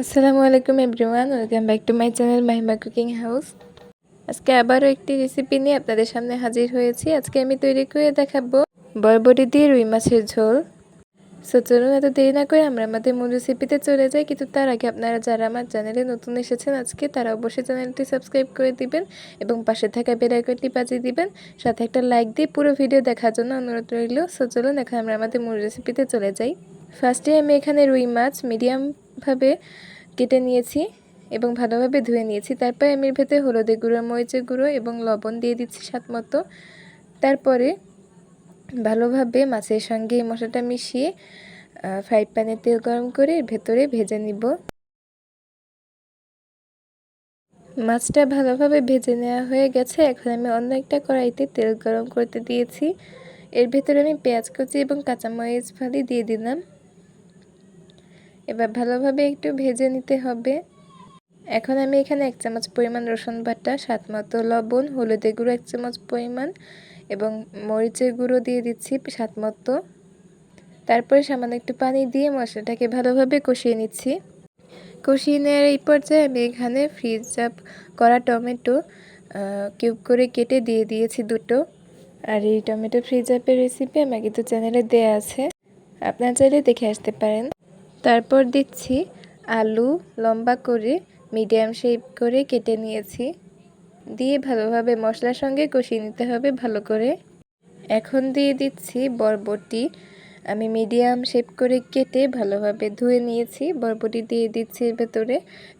আসসালামু আলাইকুম everyone, welcome back to my channel Mahima cooking house. আজকে আবারও একটি রেসিপি নিয়ে আপনাদের সামনে হাজির হয়েছি। আজকে আমি তৈরি করে দেখাবো বরবটি দিয়ে রুই মাছের ঝোল। সো চলুন এত দেরি না করে আমরা আমাদের মূল রেসিপিতে চলে যাই। কিন্তু তার আগে আপনারা যারা আমার চ্যানেলে নতুন এসেছেন আজকে, তারা অবশ্যই চ্যানেলটি সাবস্ক্রাইব করে দিবেন এবং পাশে থাকা বেল আইকনটি বাজিয়ে দিবেন, সাথে একটা লাইক দিয়ে পুরো ভিডিও দেখার জন্য অনুরোধ রইল। সো চলুন এখন আমরা আমাদের মূল রেসিপিতে চলে যাই। ফার্স্টে আমি এখানে রুই মাছ মিডিয়ামভাবে কেটে নিয়েছি এবং ভালোভাবে ধুয়ে নিয়েছি। তারপরে আমি এর ভেতরে হলুদের গুঁড়ো, মরিচের গুঁড়ো এবং লবণ দিয়ে দিচ্ছি স্বাদ মতো। তারপরে ভালোভাবে মাছের সঙ্গে এই মশলাটা মিশিয়ে ফ্রাই প্যানে তেল গরম করে এর ভেতরে ভেজে নিব। মাছটা ভালোভাবে ভেজে নেওয়া হয়ে গেছে। এখন আমি অন্য একটা কড়াইতে তেল গরম করতে দিয়েছি। এর ভেতরে আমি পেঁয়াজ কুচি এবং কাঁচামরিচ ফালি দিয়ে দিলাম। এবার ভালোভাবে একটু ভেজে নিতে হবে। এখন আমি এখানে 1 চামচ পরিমাণ রসুন বাটা, স্বাদ মতো লবণ, হলুদের গুঁড়ো 1 চামচ পরিমাণ এবং মরিচের গুঁড়ো দিয়ে দিচ্ছি স্বাদ মতো। তারপরে সামান্য একটু পানি দিয়ে মশলাটাকে ভালোভাবে কষিয়ে নিচ্ছি। কষিয়ে নেওয়ার এই পর্যায়ে আমি এখানে ফ্রিজ আপ করা টমেটো কিউব করে কেটে দিয়ে দিয়েছি 2টো। আর এই টমেটো ফ্রিজ আপের রেসিপি আমার কিন্তু চ্যানেলে দেওয়া আছে, আপনারা চাইলে দেখে আসতে পারেন। তারপর দিচ্ছি আলু, লম্বা করে মিডিয়াম শেপ করে কেটে নিয়েছি, দিয়ে ভালোভাবে মশলার সঙ্গে কষিয়ে নিতে হবে ভালো করে। এখন দিয়ে দিচ্ছি বরবটি, আমি মিডিয়াম শেপ করে কেটে ভালোভাবে ধুয়ে নিয়েছি। বরবটি দিয়ে দিচ্ছি এর ভেতরে।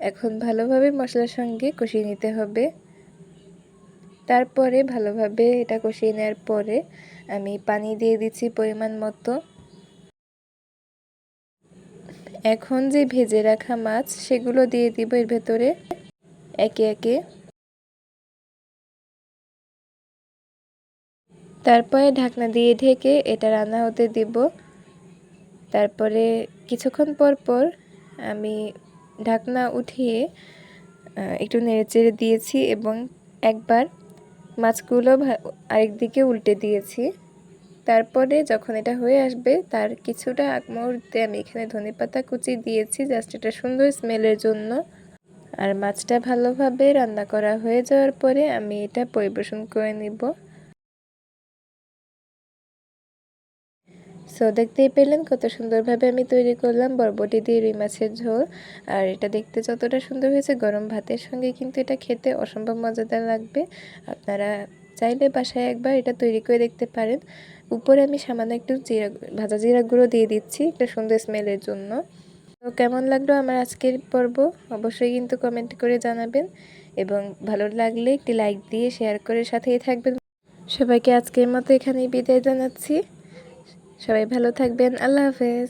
এখন ভালোভাবে মশলার সঙ্গে কষিয়ে নিতে হবে। তারপরে ভালোভাবে এটা কষিয়ে নেওয়ার পরে আমি পানি দিয়ে দিচ্ছি পরিমাণ মতো। এখন যে ভেজে রাখা মাছ সেগুলো দিয়ে দিব এর ভেতরে একে একে। তারপরে ঢাকনা দিয়ে ঢেকে এটা রান্না হতে দিব। তারপরে কিছুক্ষণ পর পর আমি ঢাকনা উঠিয়ে একটু নেড়েচেড়ে দিয়েছি এবং একবার মাছগুলো আরেকদিকে উল্টে দিয়েছি। তারপরে যখন এটা হয়ে আসবে তার কিছুটা আগ মুহূর্তে আমি এখানে ধনেপাতা কুচি দিয়েছি, জাস্ট এটা সুন্দর স্মেলের জন্য। আর মাছটা ভালোভাবে রান্না করা হয়ে যাওয়ার পরে আমি এটা পরিবেশন করে নিব। সো দেখতেই পেলেন কত সুন্দরভাবে আমি তৈরি করলাম বরবটি দিয়ে রুই মাছের ঝোল। আর এটা দেখতে যতটা সুন্দর হয়েছে, গরম ভাতের সঙ্গে কিন্তু এটা খেতে অসম্ভব মজাদার লাগবে। আপনারা চাইলে বাসায় একবার এটা তৈরি করে দেখতে পারেন। উপরে আমি সামান্য একটু ভাজা জিরা গুঁড়ো দিয়ে দিচ্ছি একটা সুন্দর স্মেলের জন্য। তো কেমন লাগলো আমার আজকের পর্ব অবশ্যই কিন্তু কমেন্ট করে জানাবেন এবং ভালো লাগলে একটি লাইক দিয়ে শেয়ার করে সাথেই থাকবেন। সবাইকে আজকের মতো এখানেই বিদায় জানাচ্ছি। সবাই ভালো থাকবেন। আল্লাহ হাফেজ।